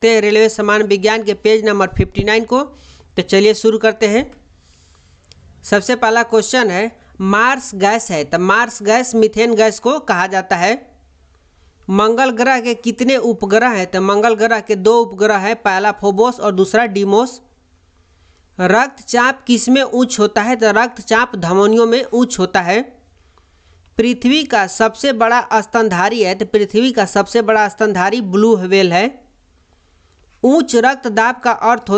Railway सामान्य विज्ञान के पेज नंबर 59 को। तो चलिए शुरू करते हैं। सबसे पहला क्वेश्चन है, मार्स गैस है तो मार्स गैस मीथेन गैस को कहा जाता है। मंगल ग्रह के कितने उपग्रह हैं? तो मंगल ग्रह के 2 उपग्रह हैं, पहला फोबोस और दूसरा डीमोस। रक्तचाप किस में उच्च होता है? तो रक्तचाप धमनियों में उच्च होता है। पृथ्वी का सबसे बड़ा स्तनधारी है तो पृथ्वी का सबसे बड़ा स्तनधारी ब्लू व्हेल है। उच्च रक्तदाब का अर्थ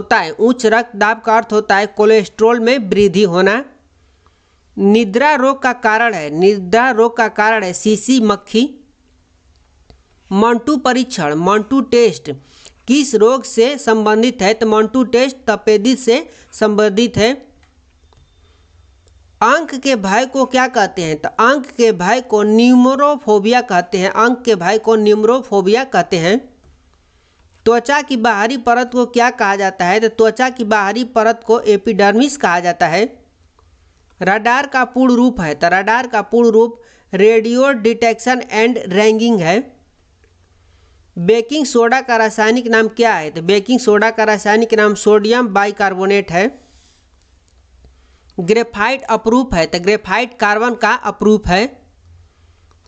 होता है कोलेस्ट्रॉल में वृद्धि होना। निद्रा रोग का कारण है सीसी मक्खी। मंटू परीक्षण मंटू टेस्ट किस रोग से संबंधित है? तो मंटू टेस्ट तपेदिक से संबंधित है। अंक के भय को क्या कहते हैं? तो अंक के भय को न्यूमरोफोबिया कहते हैं। त्वचा की बाहरी परत को क्या कहा जाता है? तो त्वचा की बाहरी परत को एपिडर्मिस कहा जाता है। रडार का पूर्ण रूप है तो रडार का पूर्ण रूप रेडियो डिटेक्शन एंड रैंगिंग है। बेकिंग सोडा का रासायनिक नाम क्या है? तो बेकिंग सोडा का रासायनिक नाम सोडियम बाइकार्बोनेट है। ग्रेफाइट अपरूप है तो ग्रेफाइट कार्बन का अपरूप है।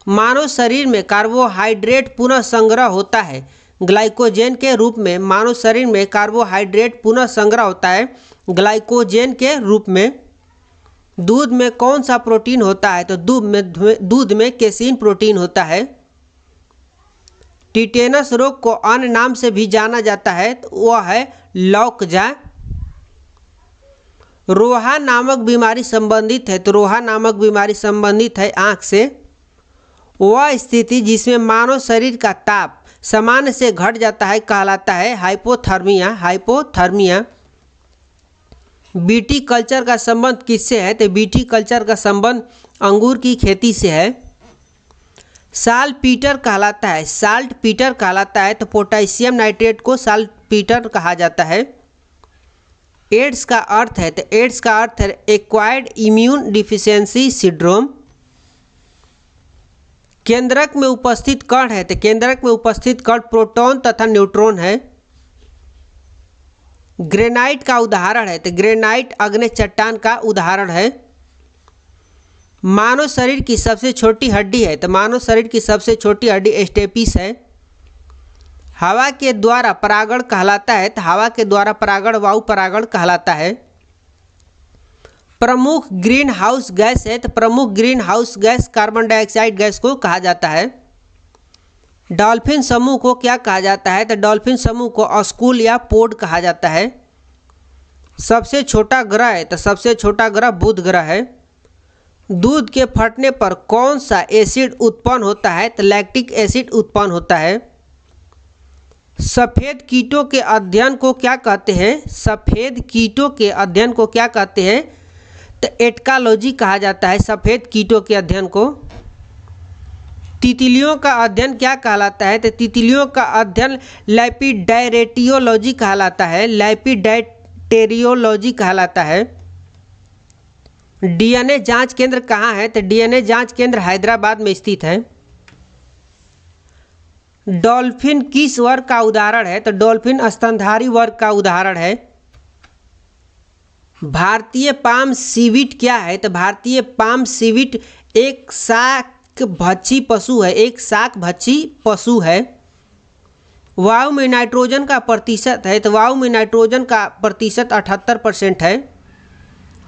मानव शरीर में कार्बोहाइड्रेट पुनः संग्रह होता है ग्लाइकोजेन के रूप में। मानव शरीर में कार्बोहाइड्रेट पुनः संग्रह होता है ग्लाइकोजेन के रूप में। दूध में कौन सा प्रोटीन होता है? तो दूध में केसीन प्रोटीन होता है। टिटेनस रोग को अन्य नाम से भी जाना जाता है तो वह है लौकजा। रोहा नामक बीमारी संबंधित है तो रोहा नामक बीमारी संबंधित है आँख से। वह स्थिति जिसमें मानव शरीर का ताप सामान्य से घट जाता है कहलाता है हाइपोथर्मिया। बीटी कल्चर का संबंध किससे है? तो बीटी कल्चर का संबंध अंगूर की खेती से है। साल्ट पीटर कहलाता है तो पोटेशियम नाइट्रेट को साल्ट पीटर कहा जाता है। एड्स का अर्थ है एक्वायर्ड इम्यून डिफिशियंसी सिंड्रोम। केंद्रक में उपस्थित कण है तो केंद्रक में उपस्थित कण प्रोटॉन तथा न्यूट्रॉन है। ग्रेनाइट का उदाहरण है तो ग्रेनाइट अग्नि चट्टान का उदाहरण है। मानव शरीर की सबसे छोटी हड्डी है तो मानव शरीर की सबसे छोटी हड्डी स्टेपिस है। हवा के द्वारा परागण कहलाता है तो हवा के द्वारा परागण वायु परागण कहलाता है। प्रमुख ग्रीन हाउस गैस है तो प्रमुख green house gas carbon dioxide gas को कहा जाता है। डॉल्फिन समूह को क्या कहा जाता है? तो डॉल्फिन समूह को अस्कूल या पोड कहा जाता है। सबसे छोटा ग्रह है तो सबसे छोटा ग्रह बुध ग्रह है। दूध के फटने पर कौन सा एसिड उत्पन्न होता है? तो लैक्टिक एसिड उत्पन्न होता है। सफ़ेद कीटों के अध्ययन को क्या कहते हैं? तो एटकालॉजी कहा जाता है सफ़ेद कीटों के अध्ययन को। तितलियों का अध्ययन क्या कहलाता है? तो तितलियों का अध्ययन लैपिडैटेरियोलॉजी कहलाता है। डीएनए जांच केंद्र कहाँ है? तो डीएनए जांच केंद्र हैदराबाद में स्थित है। डॉल्फिन किस वर्ग का उदाहरण है? तो डॉल्फिन स्तनधारी वर्ग का उदाहरण है। भारतीय पाम सीविट क्या है? तो भारतीय पाम सीविट एक शाकभक्षी पशु है। वायु में नाइट्रोजन का प्रतिशत है तो वायु में नाइट्रोजन का प्रतिशत 78% है।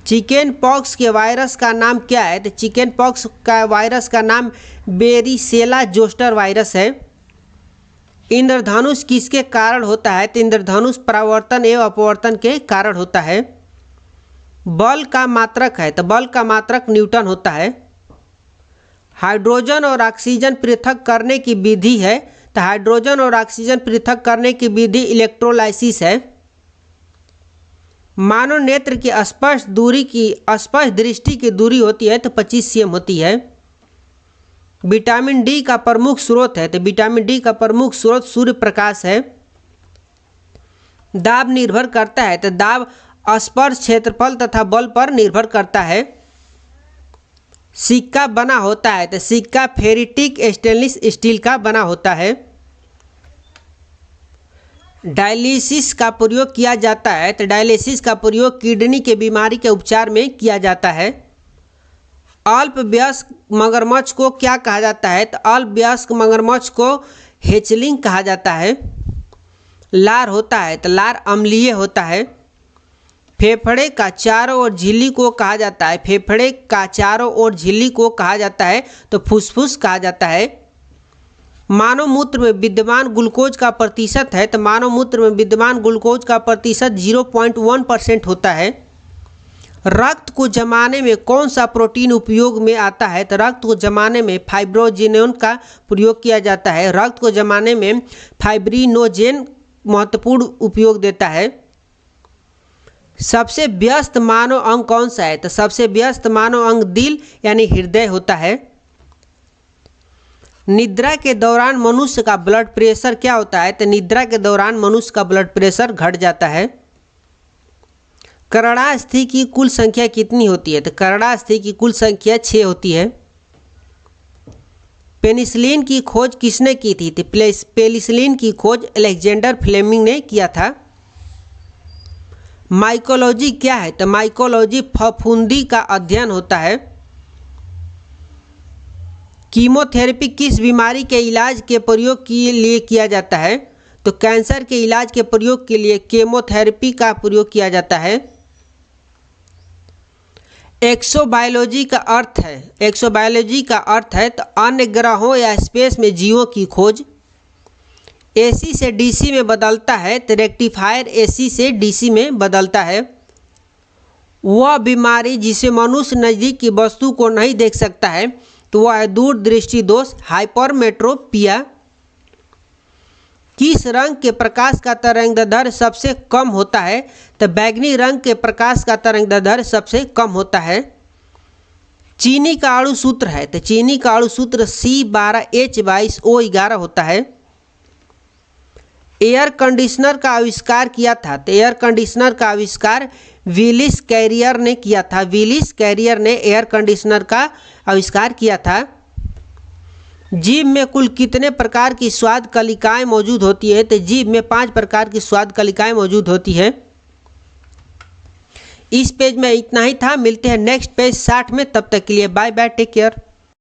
चिकन पॉक्स के वायरस का नाम क्या है? तो चिकन पॉक्स का वायरस का नाम बेरिसेला जोस्टर वायरस है। इंद्रधनुष किसके कारण होता है? तो इंद्रधनुष परावर्तन एवं अपवर्तन के कारण होता है। बल का मात्रक है तो बल का मात्रक न्यूटन होता है। हाइड्रोजन और ऑक्सीजन पृथक करने की विधि है तो हाइड्रोजन और ऑक्सीजन पृथक करने की विधि इलेक्ट्रोलाइसिस है। मानव नेत्र की स्पष्ट दृष्टि की दूरी होती है तो 25 cm होती है। विटामिन डी का प्रमुख स्रोत है तो विटामिन डी का प्रमुख स्रोत सूर्य प्रकाश है। दाब निर्भर करता है तो दाब स्पर्श क्षेत्रफल तथा बल पर निर्भर करता है। सिक्का बना होता है तो सिक्का फेरिटिक स्टेनलेस स्टील का बना होता है। डायलिसिस का प्रयोग किया जाता है? तो डायलिसिस का प्रयोग किडनी के बीमारी के उपचार में किया जाता है। अल्पवयस्क मगरमच्छ को क्या कहा जाता है? तो अल्पवयस्क मगरमच्छ को हेचलिंग कहा जाता है। लार होता है तो लार अम्लीय होता है। फेफड़े का चारों ओर झिल्ली को कहा जाता है? फेफड़े का चारों ओर झिल्ली को कहा जाता है तो फुसफुस कहा जाता है। मानव मूत्र में विद्यमान ग्लूकोज का प्रतिशत है? तो मानव मूत्र में विद्यमान ग्लूकोज का प्रतिशत 0.1% होता है। रक्त को जमाने में कौन सा प्रोटीन उपयोग में आता है? तो रक्त को जमाने में फाइब्रोजिनोन का प्रयोग किया जाता है। रक्त को जमाने में फाइब्रिनोजेन महत्वपूर्ण उपयोग देता है। सबसे व्यस्त मानव अंग कौन सा है? तो सबसे व्यस्त मानव अंग दिल यानी हृदय होता है। निद्रा के दौरान मनुष्य का ब्लड प्रेशर क्या होता है? तो निद्रा के दौरान मनुष्य का ब्लड प्रेशर घट जाता है। करणास्थि की कुल संख्या कितनी होती है? तो करणास्थि की कुल संख्या 6 होती है। पेनिसिलिन की खोज किसने की थी? तो पेनिसिलिन की खोज अलेक्जेंडर फ्लेमिंग ने किया था। माइकोलॉजी क्या है? तो माइकोलॉजी फफूंदी का अध्ययन होता है। कीमोथेरेपी किस बीमारी के इलाज के प्रयोग के लिए किया जाता है? तो कैंसर के इलाज के प्रयोग के लिए कीमोथेरेपी का प्रयोग किया जाता है। एक्सोबायोलॉजी का अर्थ है? एक्सोबायोलॉजी का अर्थ है तो अन्य ग्रहों या स्पेस में जीवों की खोज। एसी से डीसी में बदलता है तो रेक्टिफायर एसी से डीसी में बदलता है। वह बीमारी जिसे मनुष्य नज़दीक की वस्तु को नहीं देख सकता है तो वह है दूरदृष्टि दोष, हाइपरमेट्रोपिया। किस रंग के प्रकाश का तरंगदैर्ध्य सबसे कम होता है? तो बैंगनी रंग के प्रकाश का तरंगदैर्ध्य सबसे कम होता है। चीनी का अणु सूत्र है? तो चीनी का अणु सूत्र C12H22O11 होता है। एयर कंडीशनर का आविष्कार किया था? तो एयर कंडीशनर का आविष्कार विलिस कैरियर ने किया था। विलिस कैरियर ने एयर कंडीशनर का आविष्कार किया था। जीभ में कुल कितने प्रकार की स्वाद कलिकाएं मौजूद होती है? तो जीभ में 5 प्रकार की स्वाद कलिकाएं मौजूद होती है। इस पेज में इतना ही था। मिलते हैं नेक्स्ट पेज 60 में। तब तक के लिए बाय बाय, टेक केयर।